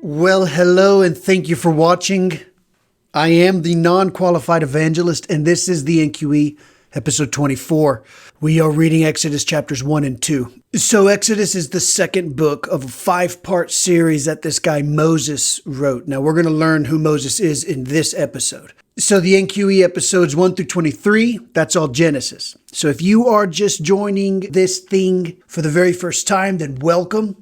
Well, hello, and thank you for watching. I am the non-qualified evangelist, and this is the NQE, episode 24. We are reading Exodus chapters 1 and 2. So Exodus is the second book of a 5-part series that this guy Moses wrote. Now, we're going to learn who Moses is in this episode. So the NQE episodes 1 through 23, that's all Genesis. So if you are just joining this thing for the very first time, then welcome.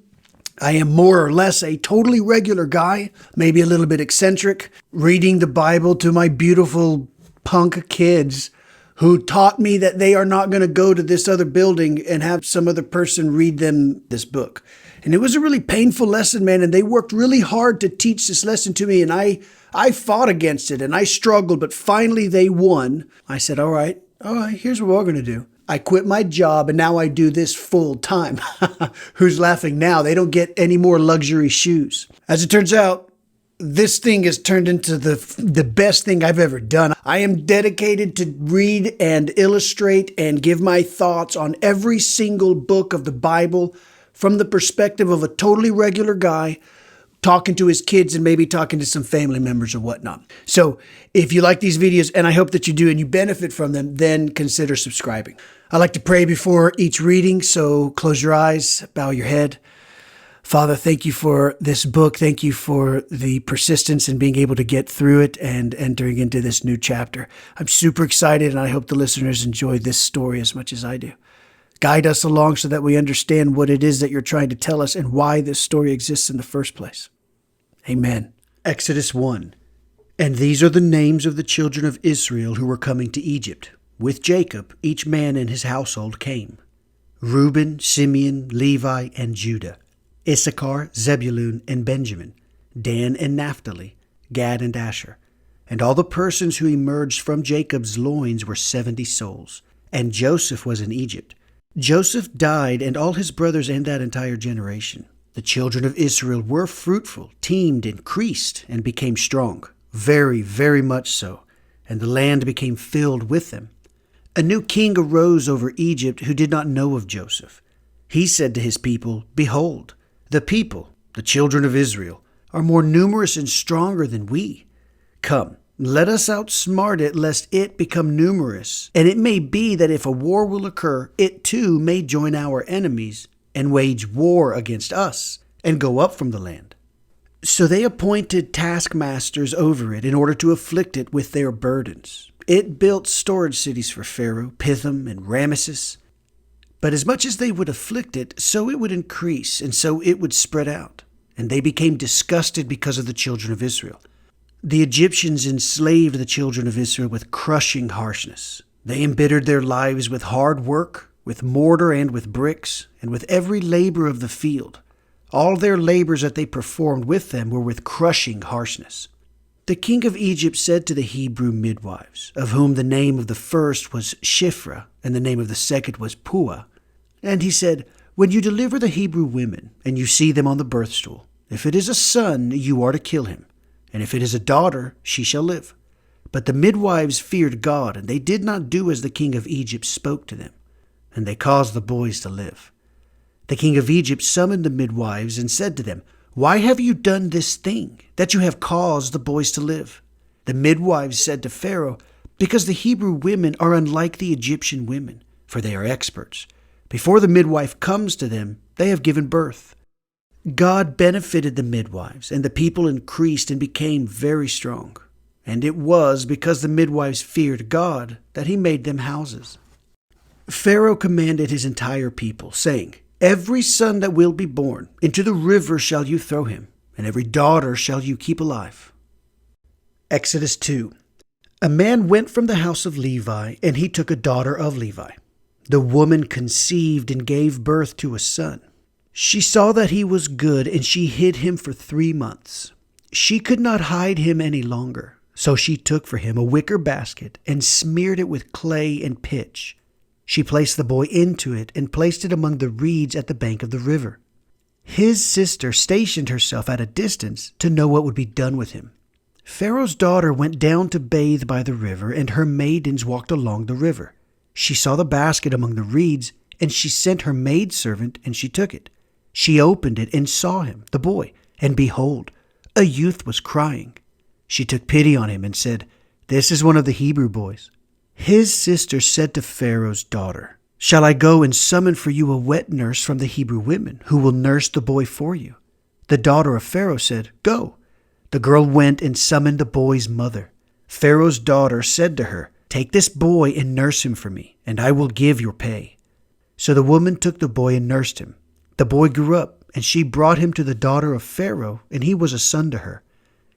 I am more or less a totally regular guy, maybe a little bit eccentric, reading the Bible to my beautiful punk kids who taught me that they are not going to go to this other building and have some other person read them this book. And it was a really painful lesson, man, and they worked really hard to teach this lesson to me, and I fought against it, and I struggled, but finally they won. I said, all right, here's what we're going to do. I quit my job and now I do this full time. Who's laughing now? They don't get any more luxury shoes. As it turns out, this thing has turned into the best thing I've ever done. I am dedicated to read and illustrate and give my thoughts on every single book of the Bible from the perspective of a totally regular guy talking to his kids and maybe talking to some family members or whatnot. So if you like these videos, and I hope that you do and you benefit from them, then consider subscribing. I like to pray before each reading, so close your eyes, bow your head. Father, thank you for this book. Thank you for the persistence in being able to get through it and entering into this new chapter. I'm super excited, and I hope the listeners enjoy this story as much as I do. Guide us along so that we understand what it is that you're trying to tell us and why this story exists in the first place. Amen. Exodus 1. And these are the names of the children of Israel who were coming to Egypt. With Jacob, each man in his household came. Reuben, Simeon, Levi, and Judah. Issachar, Zebulun, and Benjamin. Dan and Naphtali. Gad and Asher. And all the persons who emerged from Jacob's loins were 70 souls. And Joseph was in Egypt. Joseph died, and all his brothers and that entire generation. The children of Israel were fruitful, teemed, increased, and became strong. Very, very much so. And the land became filled with them. A new king arose over Egypt who did not know of Joseph. He said to his people, Behold, the people, the children of Israel, are more numerous and stronger than we. Come, let us outsmart it, lest it become numerous. And it may be that if a war will occur, it too may join our enemies and wage war against us, and go up from the land. So they appointed taskmasters over it in order to afflict it with their burdens. It built storage cities for Pharaoh, Pithom, and Ramesses. But as much as they would afflict it, so it would increase, and so it would spread out. And they became disgusted because of the children of Israel. The Egyptians enslaved the children of Israel with crushing harshness. They embittered their lives with hard work, with mortar and with bricks, and with every labor of the field. All their labors that they performed with them were with crushing harshness. The king of Egypt said to the Hebrew midwives, of whom the name of the first was Shiphrah, and the name of the second was Puah. And he said, When you deliver the Hebrew women, and you see them on the birth stool, if it is a son, you are to kill him, and if it is a daughter, she shall live. But the midwives feared God, and they did not do as the king of Egypt spoke to them. And they caused the boys to live. The king of Egypt summoned the midwives and said to them, Why have you done this thing, that you have caused the boys to live? The midwives said to Pharaoh, Because the Hebrew women are unlike the Egyptian women, for they are experts. Before the midwife comes to them, they have given birth. God benefited the midwives, and the people increased and became very strong. And it was because the midwives feared God that he made them houses. Pharaoh commanded his entire people, saying, Every son that will be born, into the river shall you throw him, and every daughter shall you keep alive. Exodus 2. A man went from the house of Levi, and he took a daughter of Levi. The woman conceived and gave birth to a son. She saw that he was good, and she hid him for 3 months. She could not hide him any longer, so she took for him a wicker basket and smeared it with clay and pitch. She placed the boy into it and placed it among the reeds at the bank of the river. His sister stationed herself at a distance to know what would be done with him. Pharaoh's daughter went down to bathe by the river, and her maidens walked along the river. She saw the basket among the reeds, and she sent her maidservant, and she took it. She opened it and saw him, the boy, and behold, A youth was crying. She took pity on him and said, "This is one of the Hebrew boys." His sister said to Pharaoh's daughter, "Shall I go and summon for you a wet nurse from the Hebrew women who will nurse the boy for you?" The daughter of Pharaoh said, "Go." The girl went and summoned the boy's mother. Pharaoh's daughter said to her, "Take this boy and nurse him for me, and I will give your pay." So the woman took the boy and nursed him. The boy grew up, and she brought him to the daughter of Pharaoh, and he was a son to her.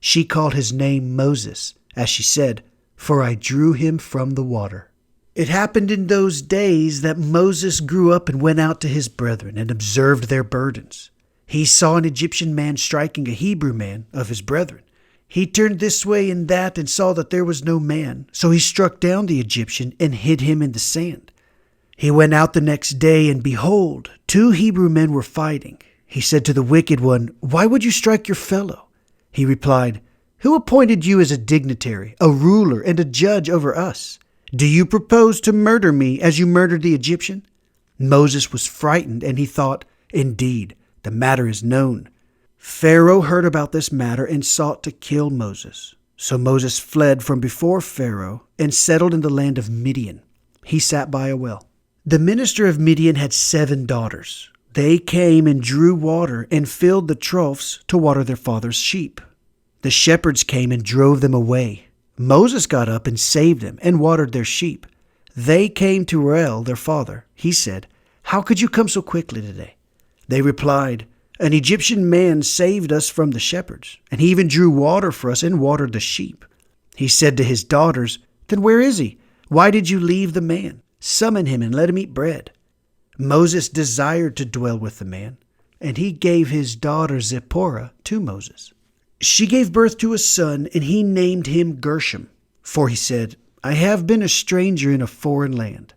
She called his name Moses, as she said, "For I drew him from the water." It happened in those days that Moses grew up and went out to his brethren and observed their burdens. He saw an Egyptian man striking a Hebrew man of his brethren. He turned this way and that and saw that there was no man. So he struck down the Egyptian and hid him in the sand. He went out the next day, and behold, 2 Hebrew men were fighting. He said to the wicked one, "Why would you strike your fellow?" He replied, "Who appointed you as a dignitary, a ruler, and a judge over us? Do you propose to murder me as you murdered the Egyptian?" Moses was frightened, and he thought, "Indeed, the matter is known." Pharaoh heard about this matter and sought to kill Moses. So Moses fled from before Pharaoh and settled in the land of Midian. He sat by a well. The minister of Midian had 7 daughters. They came and drew water and filled the troughs to water their father's sheep. The shepherds came and drove them away. Moses got up and saved them and watered their sheep. They came to Reuel, their father. He said, "How could you come so quickly today?" They replied, "An Egyptian man saved us from the shepherds, and he even drew water for us and watered the sheep." He said to his daughters, "Then where is he? Why did you leave the man? Summon him and let him eat bread." Moses desired to dwell with the man, and he gave his daughter Zipporah to Moses. She gave birth to a son, and he named him Gershom, for he said, "I have been a stranger in a foreign land."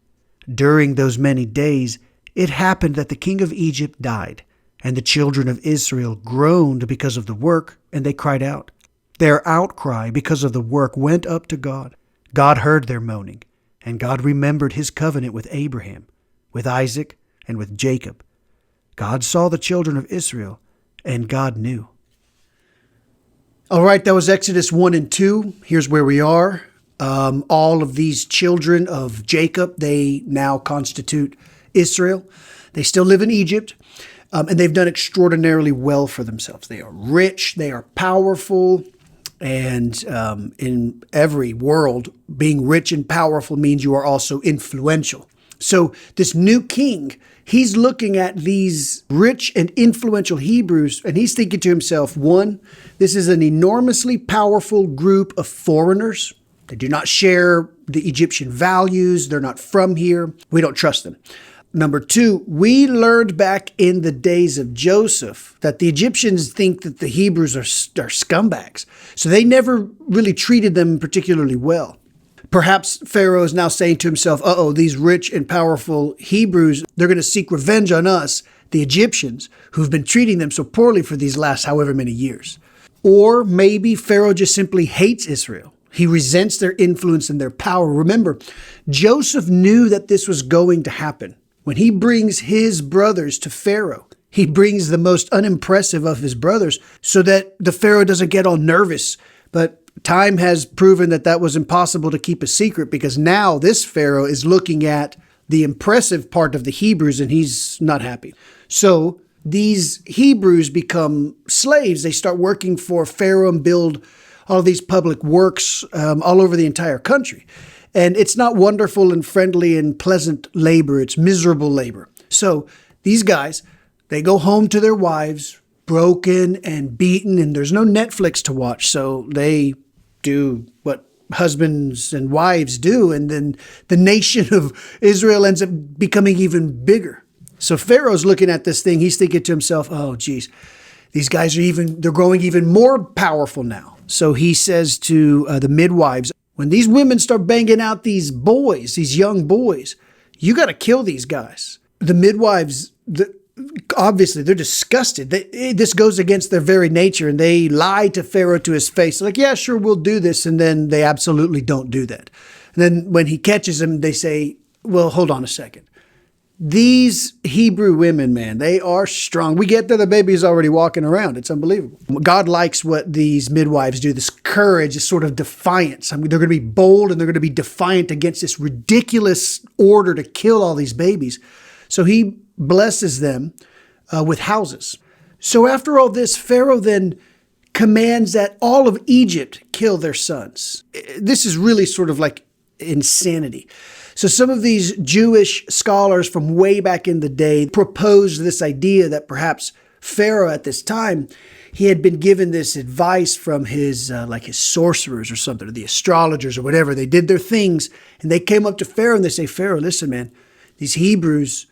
During those many days, it happened that the king of Egypt died, and the children of Israel groaned because of the work, and they cried out. Their outcry because of the work went up to God. God heard their moaning, and God remembered his covenant with Abraham, with Isaac, and with Jacob. God saw the children of Israel, and God knew. All right, that was Exodus 1 and 2. Here's where we are. All of these children of Jacob, they now constitute Israel. They still live in Egypt. And they've done extraordinarily well for themselves. They are rich, they are powerful, and in every world, being rich and powerful means you are also influential. So this new king, he's looking at these rich and influential Hebrews, and he's thinking to himself, one, this is an enormously powerful group of foreigners. They do not share the Egyptian values. They're not from here. We don't trust them. Number 2, we learned back in the days of Joseph that the Egyptians think that the Hebrews are scumbags. So they never really treated them particularly well. Perhaps Pharaoh is now saying to himself, these rich and powerful Hebrews, they're going to seek revenge on us, the Egyptians, who've been treating them so poorly for these last however many years. Or maybe Pharaoh just simply hates Israel. He resents their influence and their power. Remember, Joseph knew that this was going to happen. When he brings his brothers to Pharaoh, he brings the most unimpressive of his brothers so that the Pharaoh doesn't get all nervous. But time has proven that that was impossible to keep a secret, because now this Pharaoh is looking at the impressive part of the Hebrews and he's not happy. So these Hebrews become slaves. They start working for Pharaoh and build all these public works all over the entire country. And it's not wonderful and friendly and pleasant labor. It's miserable labor. So these guys, they go home to their wives, broken and beaten, and there's no Netflix to watch. So they do what husbands and wives do. And then the nation of Israel ends up becoming even bigger. So Pharaoh's looking at this thing. He's thinking to himself, oh, geez, these guys they're growing even more powerful now. So he says to the midwives, when these women start banging out these boys, these young boys, you got to kill these guys. The midwives, obviously, they're disgusted. This goes against their very nature, and they lie to Pharaoh to his face. Like, yeah, sure, we'll do this. And then they absolutely don't do that. And then when he catches them, they say, well, hold on a second. These Hebrew women, man, they are strong. We get there, the baby's already walking around. It's unbelievable. God likes what these midwives do, this courage, this sort of defiance. I mean, they're going to be bold and they're going to be defiant against this ridiculous order to kill all these babies. So he blesses them with houses. So after all this, Pharaoh then commands that all of Egypt kill their sons. This is really sort of like insanity. So some of these Jewish scholars from way back in the day proposed this idea that perhaps Pharaoh at this time, he had been given this advice from his his sorcerers or something, or the astrologers or whatever. They did their things and they came up to Pharaoh and they say, Pharaoh, listen, man, these Hebrews,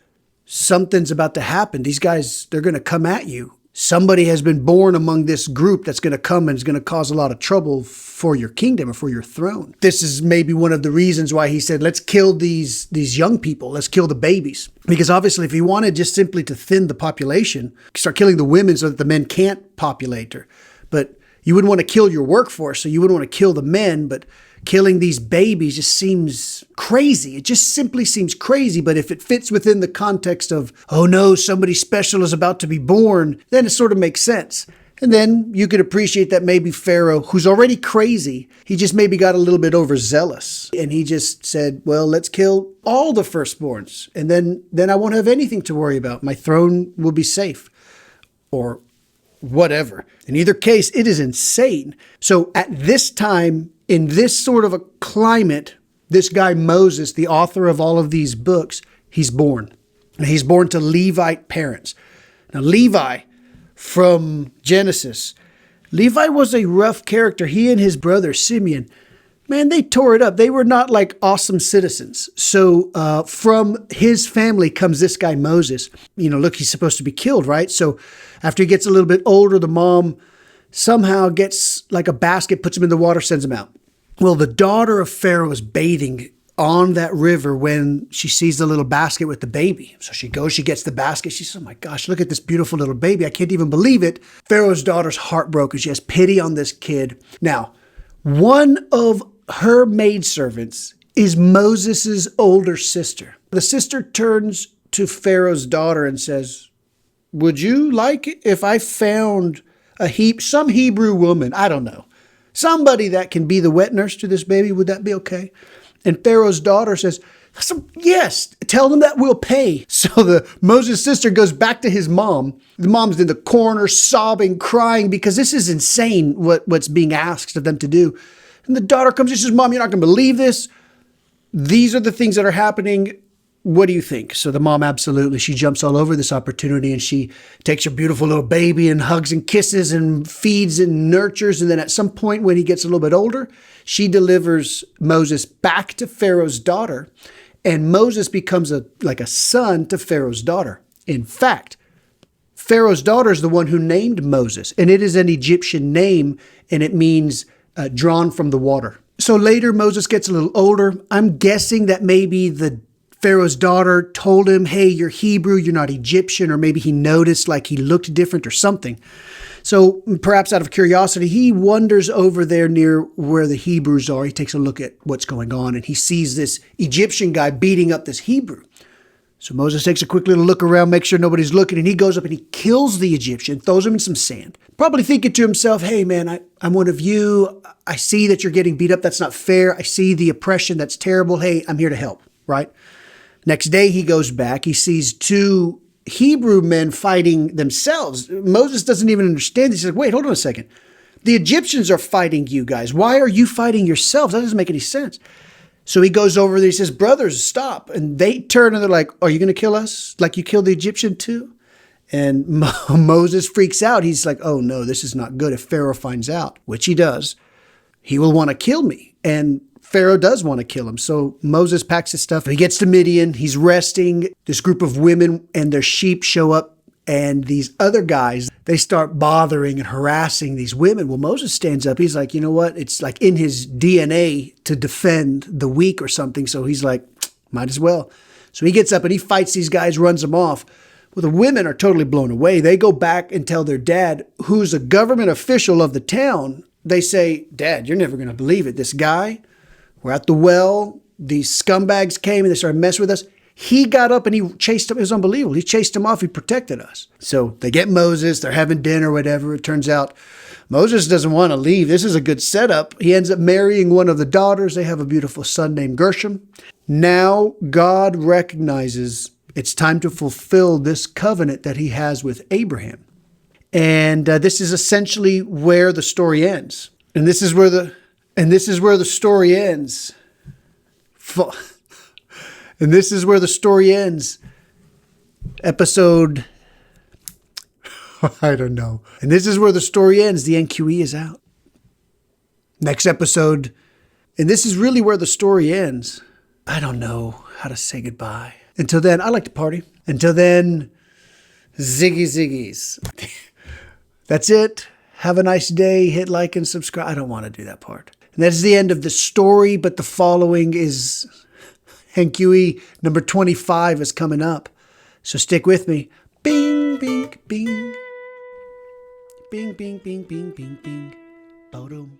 something's about to happen. These guys, they're going to come at you. Somebody has been born among this group that's going to come and is going to cause a lot of trouble for your kingdom or for your throne. This is maybe one of the reasons why he said, let's kill these young people. Let's kill the babies. Because obviously, if he wanted just simply to thin the population, start killing the women so that the men can't populate her. But you wouldn't want to kill your workforce, so you wouldn't want to kill the men, but killing these babies just seems crazy. It just simply seems crazy. But if it fits within the context of, oh no, somebody special is about to be born, then it sort of makes sense. And then you could appreciate that maybe Pharaoh, who's already crazy, he just maybe got a little bit overzealous. And he just said, well, let's kill all the firstborns. And then I won't have anything to worry about. My throne will be safe. Or whatever. In either case, it is insane. So at this time, in this sort of a climate, this guy Moses, the author of all of these books, he's born. And he's born to Levite parents. Now, Levi, from Genesis, Levi was a rough character. He and his brother Simeon, man, they tore it up. They were not like awesome citizens. So from his family comes this guy Moses. You know, look, he's supposed to be killed, right? So after he gets a little bit older, the mom somehow gets like a basket, puts him in the water, sends him out. Well, the daughter of Pharaoh is bathing on that river when she sees the little basket with the baby. So she goes, she gets the basket. She says, oh my gosh, look at this beautiful little baby. I can't even believe it. Pharaoh's daughter's heartbroken. She has pity on this kid. Now, one of her maidservants is Moses' older sister. The sister turns to Pharaoh's daughter and says, would you like it if I found some Hebrew woman, I don't know, somebody that can be the wet nurse to this baby? Would that be okay? And Pharaoh's daughter says, yes, tell them that we'll pay. So the Moses' sister goes back to his mom. The mom's in the corner sobbing, crying, because this is insane what's being asked of them to do. And the daughter comes and says, Mom, you're not going to believe this. These are the things that are happening. What do you think? So the mom, absolutely, she jumps all over this opportunity and she takes her beautiful little baby and hugs and kisses and feeds and nurtures. And then at some point when he gets a little bit older, she delivers Moses back to Pharaoh's daughter. And Moses becomes like a son to Pharaoh's daughter. In fact, Pharaoh's daughter is the one who named Moses. And it is an Egyptian name and it means drawn from the water. So later Moses gets a little older. I'm guessing that maybe the Pharaoh's daughter told him, hey, you're Hebrew, you're not Egyptian, or maybe he noticed like he looked different or something. So perhaps out of curiosity, he wanders over there near where the Hebrews are. He takes a look at what's going on and he sees this Egyptian guy beating up this Hebrew. So Moses takes a quick little look around, makes sure nobody's looking, and he goes up and he kills the Egyptian, throws him in some sand. Probably thinking to himself, hey man, I'm one of you. I see that you're getting beat up. That's not fair. I see the oppression. That's terrible. Hey, I'm here to help, right? Next day, he goes back. He sees two Hebrew men fighting themselves. Moses doesn't even understand. He says, wait, hold on a second. The Egyptians are fighting you guys. Why are you fighting yourselves? That doesn't make any sense. So he goes over there. He says, brothers, stop. And they turn and they're like, are you going to kill us like you killed the Egyptian too? And Moses freaks out. He's like, oh no, this is not good. If Pharaoh finds out, which he does, he will want to kill me. And Pharaoh does want to kill him. So Moses packs his stuff. He gets to Midian. He's resting. This group of women and their sheep show up. And these other guys, they start bothering and harassing these women. Well, Moses stands up. He's like, you know what? It's like in his DNA to defend the weak or something. So he's like, might as well. So he gets up and he fights these guys, runs them off. Well, the women are totally blown away. They go back and tell their dad, who's a government official of the town. They say, Dad, you're never going to believe it. This guy, we're at the well. These scumbags came and they started messing with us. He got up and he chased him. It was unbelievable. He chased him off. He protected us. So they get Moses. They're having dinner or whatever. It turns out Moses doesn't want to leave. This is a good setup. He ends up marrying one of the daughters. They have a beautiful son named Gershom. Now God recognizes it's time to fulfill this covenant that he has with Abraham. And this is essentially where the story ends. And this is where the story ends. And this is where the story ends. Episode, I don't know. And this is where the story ends. The NQE is out. Next episode. And this is really where the story ends. I don't know how to say goodbye. Until then, I like to party. Until then, ziggies. That's it. Have a nice day. Hit like and subscribe. I don't want to do that part. And that's the end of the story, but the following is NQE number 25 is coming up. So stick with me. Bing, bing, bing. Bing, bing, bing, bing, bing, bing. Boom.